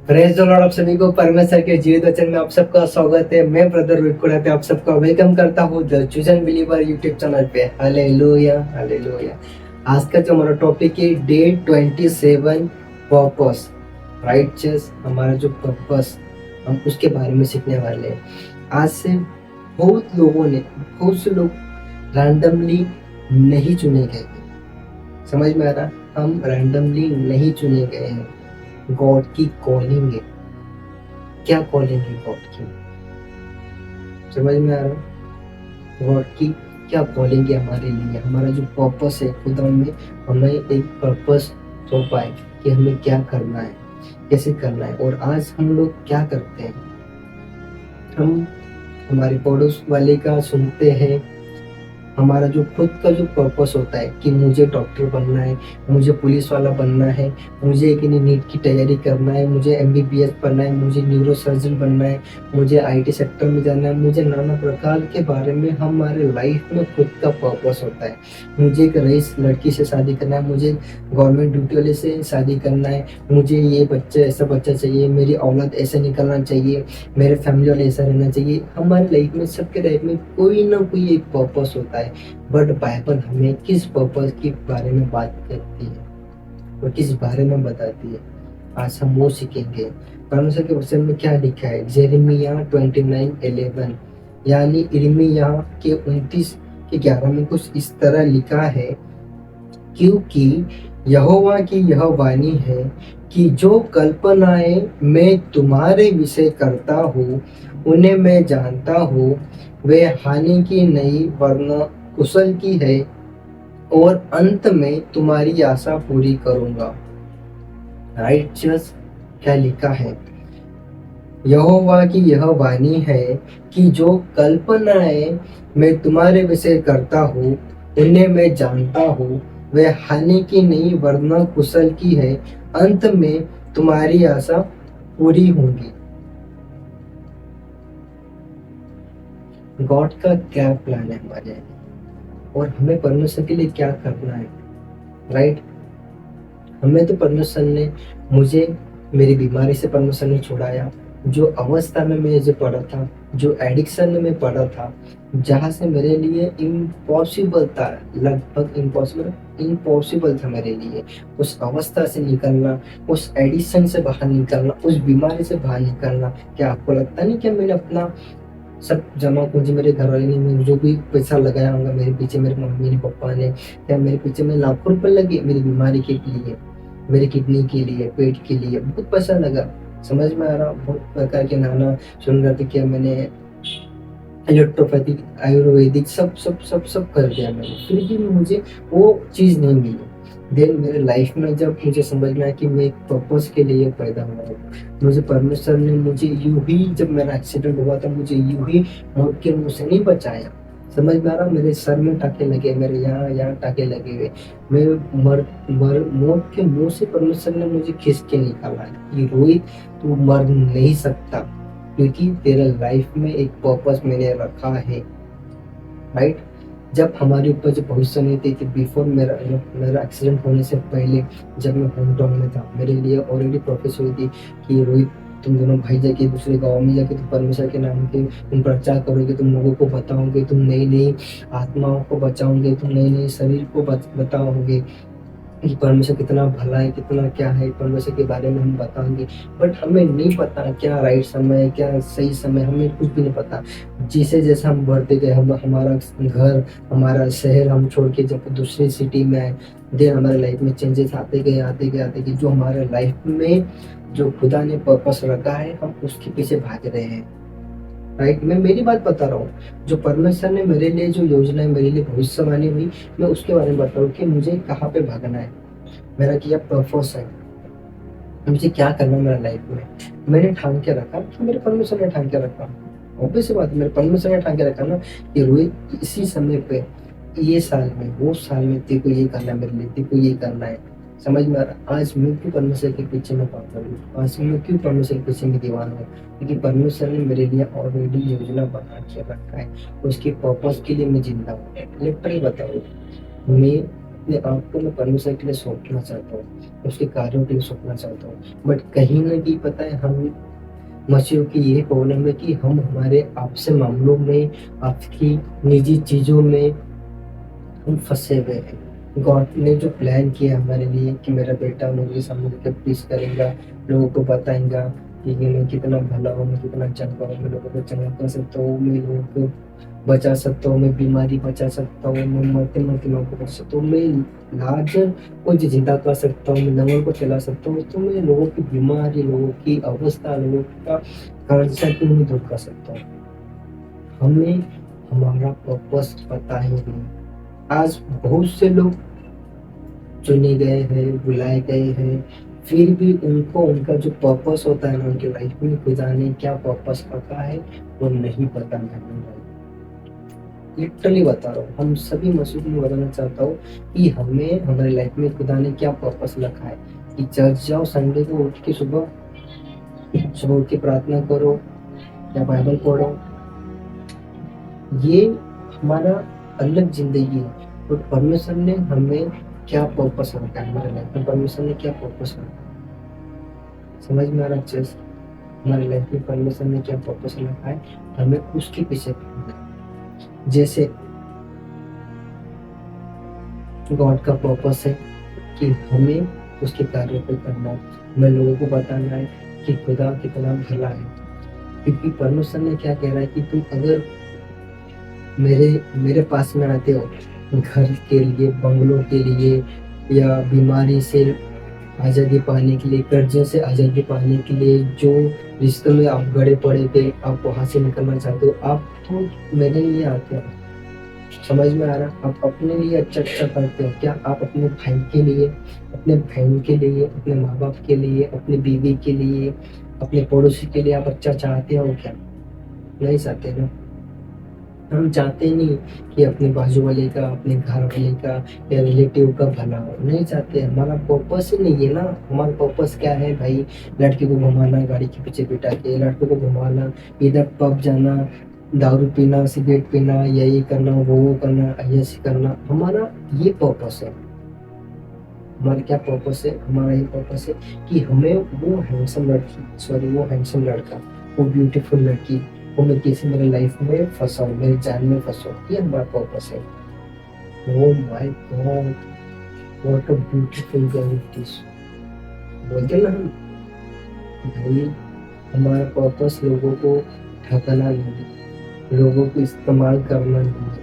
Praise the Lord आप सभी को परमेश्वर के जीवित वचन में आप सबका स्वागत है। मैं ब्रदर रोहित कुड़ा पे आप सबका वेलकम करता हूँ the chosen believer YouTube channel पे। Hallelujah hallelujah. आज का जो हमारा टॉपिक है डे 27 पर्पस राइटचस। हमारा जो पर्पस हम उसके बारे में सीखने वाले हैं। आज से बहुत से लोग रैंडमली नहीं चुने गए। समझ में आ रहा? हम रैंडमली नहीं चुने गए हैं। गॉड की कॉलिंग है। क्या कॉलिंग है गॉड की? समझ में आ रहा? गॉड की क्या कॉलिंग है हमारे लिए? हमारा जो पर्पस है खुदा में हमें एक पर्पस सौंपा है कि हमें क्या करना है, कैसे करना है। और आज हम लोग क्या करते हैं? हम हमारे पड़ोस वाले का सुनते हैं। हमारा जो खुद का जो पर्पस होता है कि मुझे डॉक्टर बनना है, मुझे पुलिस वाला बनना है, मुझे एक नीट की तैयारी करना है, मुझे एमबीबीएस बनना है, मुझे न्यूरो सर्जन बनना है, मुझे आईटी सेक्टर में जाना है, मुझे नाना प्रकार के बारे में हमारे लाइफ में खुद का पर्पस होता है। मुझे एक रईस लड़की से शादी करना है, मुझे गवर्नमेंट ड्यूटी वाले से शादी करना है, मुझे ये बच्चा ऐसा बच्चा चाहिए, मेरी औलाद ऐसे निकलना चाहिए, मेरे फैमिली वाले ऐसा रहना चाहिए। हमारे लाइफ में सबके लाइफ में कोई ना कोई एक पर्पस होता है। बट बाइबल हमें किस पर्पस के बारे में बात करती है और किस बारे में बताती है, आज हम वो सीखेंगे। परमेश्वर के वचन में क्या लिखा है? जेरेमिया 29:11 यानी यिर्मयाह के 29:11 में कुछ इस तरह लिखा है, क्योंकि यहोवा की यह वाणी है कि जो कल्पनाएं मैं तुम्हारे विषय करता हूँ उन्हें मैं जानता हूँ, वे हानि की नहीं वरना कुशल की है, और अंत में तुम्हारी आशा पूरी करूंगा। राइटचस क्या लिखा है? यहोवा की यह वाणी है कि जो कल्पनाएं मैं तुम्हारे विषय करता हूँ उन्हें मैं जानता हूँ, वे हानि की नहीं वरना कुशल की है, अंत में तुम्हारी आशा पूरी होगी। गॉड का क्या प्लान है हमारे लिए और हमें परमेश्वर के लिए क्या करना है? राइट? हमें तो परमेश्वर ने, मुझे मेरी बीमारी से परमेश्वर ने छुड़ाया। जो अवस्था में मैं जो पड़ा था, जो एडिक्शन में मैं पड़ा था, जहाँ से मेरे लिए इम्पॉसिबल था, लगभग इम्पॉसिबल था मेरे लिए उस अवस्था से निकलना, उस एडिक्शन से बाहर निकलना, उस बीमारी से बाहर निकलना। क्या आपको लगता नहीं कि मैंने अपना सब जमा पूंजी, मेरे घर वाले ने, मैंने जो भी पैसा लगाया होगा मेरे पीछे, मेरे मम्मी ने, पापा ने, या मेरे पीछे में लाखों रुपए लगे मेरी बीमारी के लिए, मेरी किडनी के लिए, पेट के लिए बहुत पैसा लगा। समझ में आ रहा? बहुत प्रकार के नाना सुन रहे थे कि मैंने इलेक्ट्रोपैथिक, आयुर्वेदिक सब सब सब सब कर दिया मैंने, फिर भी मुझे वो चीज़ नहीं मिली। देन मेरे लाइफ में जब मुझे समझ में आया कि मैं एक पर्पस के लिए पैदा हुआ हूँ, मुझे परमेश्वर ने मुझे यूं ही, जब मेरा एक्सीडेंट हुआ था मुझे यूं ही मौत के मुंह से नहीं बचाया। समझ में आ रहा? मेरे सर में टाके लगे, मेरे यहाँ टाके लगे हुए, मैं मौत के मुंह से परमेश्वर ने मुझे खींच के निकाला कि रोहित तू मर नहीं सकता, क्योंकि तेरे लाइफ में एक पर्पस मैंने रखा है। राइट? जब हमारे ऊपर जो भविष्य नहीं थी कि बिफोर मेरा एक्सीडेंट होने से पहले, जब मैं होम टाउन में था, मेरे लिए ऑलरेडी प्रोफेस हुई थी कि रोहित तुम दोनों भाई जाके दूसरे गांव में जाके तुम परमेश्वर के नाम के तुम प्रचार करोगे, तुम लोगों को बताओगे, तुम नई नई आत्माओं को बचाओगे, तुम नए नए शरीर को बताओगे कि परमेश्वर कितना भला है, कितना क्या है, परमेश्वर के बारे में हम बताएंगे। बट हमें नहीं पता क्या राइट समय है, क्या सही समय, हमें कुछ भी नहीं पता। जैसे जैसे हम बढ़ते गए, हम हमारा घर, हमारा शहर हम छोड़ के जब दूसरी सिटी में आए, देन हमारे लाइफ में चेंजेस आते गए जो हमारे लाइफ में जो खुदा ने पर्पस रखा है हम उसके पीछे भाग रहे हैं। राइट? मैं मेरी बात बता रहा हूँ, जो परमेश्वर ने मेरे लिए जो योजना है, मेरे लिए भविष्यवाणी हुई, मैं उसके बारे में बता रहा हूँ कि मुझे कहाँ पे भागना है, मेरा क्या पर्पस है, मुझे क्या करना है मेरा लाइफ में। मैंने ठान के रखा कि मेरे परमेश्वर ने ठान के रखा, ऑब्वियस बात है, मेरे परमेश्वर ने ठान के रखा ना कि रोहित इसी समय पे, ये साल में, वो साल में तेरे को ये करना है, मेरे लिए तेरे को ये करना है। समझ में आ रहा? आज मैं क्यों परमेश्वर के पीछे में पागल हूँ, आज मैं क्यों परमेश्वर के पीछे में दीवाना हूँ? क्योंकि परमेश्वर ने मेरे लिए ऑलरेडी योजना बना के रखा है, उसके पर्पस के लिए मैं जिंदा हूँ। लिटरली बताऊँ, मैं अपने आप को मैं परमेश्वर के लिए सौंपना चाहता हूँ, उसके कार्यों के लिए सौंपना चाहता हूँ। बट कहीं ना कहीं पता है, हम मसीहियों की यही प्रॉब्लम है कि हम हमारे आपसे मामलों में, आपकी निजी चीजों में हम फंसे हुए हैं। गॉड ने जो प्लान किया हमारे लिए कि मेरा बेटा लोगों के सामने जाकर प्रीच करेगा, लोगों को बताएगा कि मैं कितना भला हूँ, मैं कितना चंगा हूँ, मैं लोगों को चंगा कर सकता हूँ, मैं लोगों को बचा सकता हूँ, मैं बीमारी बचा सकता हूँ, मैं मरते मरते लोगों को बचा सकता हूँ, मैं लाजर को जिंदा कर सकता हूँ, मैं लंगड़ को चला सकता हूँ, तो मैं लोगों की बीमारी, लोगों की अवस्था, लोगों का कर्जा क्यों नहीं दूर कर सकता हूँ? हमें हमारा पर्पस पता ही नहीं। आज बहुत से लोग चुने गए हैं, बुलाए गए हैं, फिर भी उनको उनका जो पर्पस होता है ना उनकी लाइफ में, खुदा ने क्या पर्पस रखा है वो नहीं पता। मैं लिटरली बता रहा हूँ, हम सभी मसीह में बताना चाहता हूँ कि हमें हमारी लाइफ में खुदा ने क्या पर्पस रखा है। कि चर्च जाओ, संडे को उठ के सुबह सुबह उठ के प्रार्थना करो या बाइबल पढ़ो, ये हमारा अलग जिंदगी है। तो परमेश्वर ने हमें क्या पर्पस रखा है हमारे लाइफ में, परमेश्वर ने क्या पर्पस रखा है, समझ में आ रहा है? हमारे लाइफ में परमेश्वर ने क्या पर्पस रखा है, हमें उसके पीछे भागना है। जैसे गॉड का पर्पस है कि हमें उसके कार्य को करना है, हमें लोगों को बताना है कि खुदा कितना भला है। क्योंकि परमेश्वर ने क्या कह रहा है कि तुम अगर मेरे मेरे पास में आते हो घर के लिए, बंगलों के लिए, या बीमारी से आज़ादी पाने के लिए, कर्जे से आज़ादी पाने के लिए, जो रिश्तों में आप गड़े पड़े थे, आप वहाँ से निकलना चाहते हो, आप तो मेरे लिए आते हो। समझ में आ रहा? आप अपने लिए अच्छा करते हो क्या? आप अपने भाई के लिए, अपने बहन के लिए, अपने माँ बाप के लिए, अपनी बीवी के लिए, अपने पड़ोसी के लिए आप अच्छा चाहते हो क्या? नहीं चाहते ना। हम चाहते नहीं कि अपने बाजू वाले का, अपने घर वाले का या रिलेटिव का भला हो, नहीं चाहते। हमारा पर्पस ही नहीं है ना। हमारा पर्पस क्या है भाई? लड़की को घुमाना, गाड़ी के पीछे बिठा के लड़कों को घुमाना, इधर पब जाना, दारू पीना, सिगरेट पीना, यही करना, वो करना, ऐसे करना, हमारा ये पर्पस है। हमारा क्या पर्पस है? हमारा ये पर्पस है कि हमें वो हैंडसम लड़की, सॉरी वो हैंडसम लड़का, वो ब्यूटीफुल लड़की, वो मैं किसी मेरे लाइफ में फंसा हूँ, मेरी जान में फंसा हूँ, ये हमारा पर्पस है। Oh my God, what a beautiful girl it is. बोलते ना हम भाई, हमारा पर्पस लोगों को ठगना नहीं है, लोगों को इस्तेमाल करना नहीं है,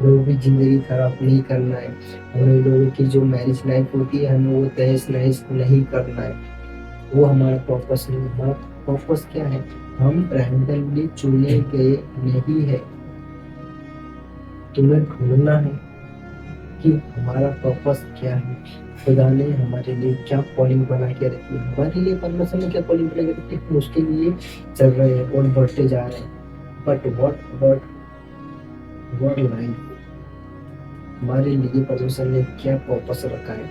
लोगों की जिंदगी खराब नहीं करना है, हमें लोगों की जो मैरिज लाइफ होती है हमें वो तहस नहस नहीं करना है। वो हमारा पर्पस नहीं है। हमारा पर्पस क्या है? हम रैंडमली चुने गए नहीं है। तुम्हें ढूंढना है कि हमारा पर्पस क्या है, खुदा ने हमारे लिए क्या कॉलिंग बना के रखी है। हमारे लिए परमेश्वर ने क्या कॉलिंग बना के रखी है, हम उसके लिए चल रहे हैं और बढ़ते जा रहे हैं। बट व्हाट लाइफ, हमारे लिए परमेश्वर ने क्या पर्पस रखा है,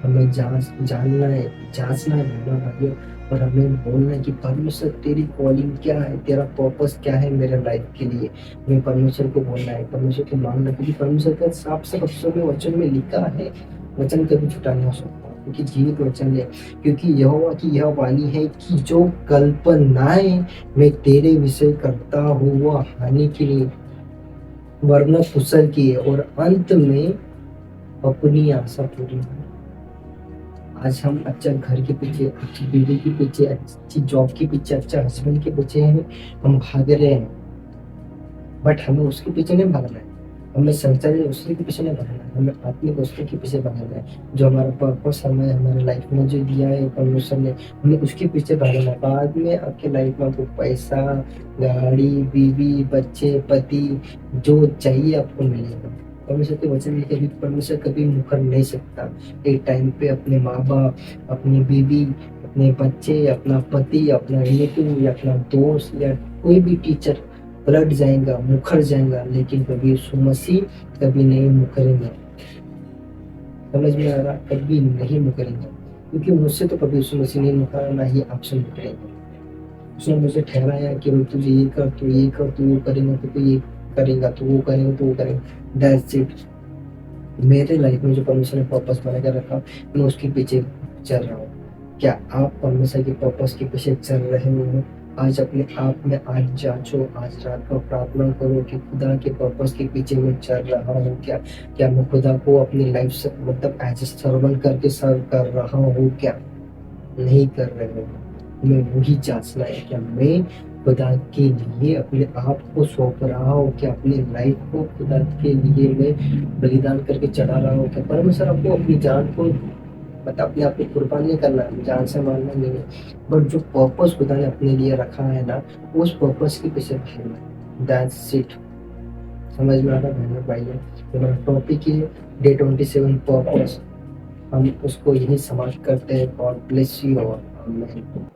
हमें जानना है, जांचना है भाइयों भाइयों। और हमें बोलना है कि परमेश्वर तेरी कॉलिंग क्या है, तेरा पर्पस क्या है मेरे लाइफ के लिए। हमें परमेश्वर को बोलना है, परमेश्वर को मांगना है, क्योंकि परमेश्वर का साफ साफ अक्षरों में वचन में लिखा है, वचन कभी झूठा नहीं हो सकता, क्योंकि जीवित वचन है। क्योंकि यहोवा की यह वाणी है कि जो कल्पनाएं मैं तेरे विषय करता हूँ वह हानि के लिए वरना कुशल की है, और अंत में अपनी आशा पूरी हो। आज हम अच्छा घर के पीछे, अच्छी बीवी के पीछे, अच्छी जॉब के पीछे, अच्छा हस्बैंड के पीछे हैं, हम भाग रहे हैं। बट हमें उसके पीछे नहीं भागना है, हमें संसार उसके पीछे नहीं भागना है, हमें आत्मिक वस्तु के पीछे भागना है। जो हमारा पर्पस हमें हमारे लाइफ में जो दिया है परमेश्वर ने, हमें उसके पीछे भागना है। बाद में आपके लाइफ में आपको पैसा, गाड़ी, बीवी, बच्चे, पति, जो चाहिए आपको मिलेगा। परमेश्वर के वचन में कभी परमेश्वर कभी मुकर नहीं सकता। एक टाइम पे अपने माँ बाप, अपनी बीवी, अपने बच्चे, अपना पति, अपना रिलेटिव या अपना दोस्त या कोई भी टीचर पलट जाएगा, मुखर जाएगा, लेकिन कभी यीशु मसीह कभी नहीं मुकरेंगे। समझ में आ रहा? कभी नहीं मुकरेंगे, क्योंकि मुझसे तो कभी यीशु मसीह नहीं मुकरा, ना ही आपसे मुकरेंगे। उसने मुझे ठहराया कि भाई तुझे ये कर, तू ये कर, तू वो करेगा तो तू ये करेगा, तू वो करेगा तो वो करेगा। That's it. मेरे लाइफ में जो परमेश्वर ने पर्पस बना कर रखा, मैं उसके पीछे चल रहा हूँ। क्या आप परमेश्वर के पर्पस के पीछे चल रहे हो? आज अपने आप में आज जांचो, आज रात को प्रार्थना करो कि खुदा के पर्पस के पीछे मैं चल रहा हूँ क्या? क्या मैं खुदा को अपनी लाइफ से मतलब एज ए सर्वेंट करके सर्व कर रहा हूँ क्या? नहीं कर रहे हो। मैं वही जांचना है, क्या मैं खुदा के लिए अपने आप को सौंप रहा हूँ क्या? अपनी लाइफ को खुदा के लिए मैं बलिदान करके चढ़ा रहा हूँ क्या? परमेश्वर आपको अपनी जान को मतलब अपने आप को कुर्बान नहीं करना है, जान से मारना नहीं है, बट जो पर्पस खुदा ने अपने लिए रखा है ना, उस पर्पस के पीछे भागना। That's it. समझ में आ रहा बहनों भाइयों? हमारा टॉपिक है डे 27 पर्पस। हम उसको यही समाप्त करते हैं। God bless you all. आमीन।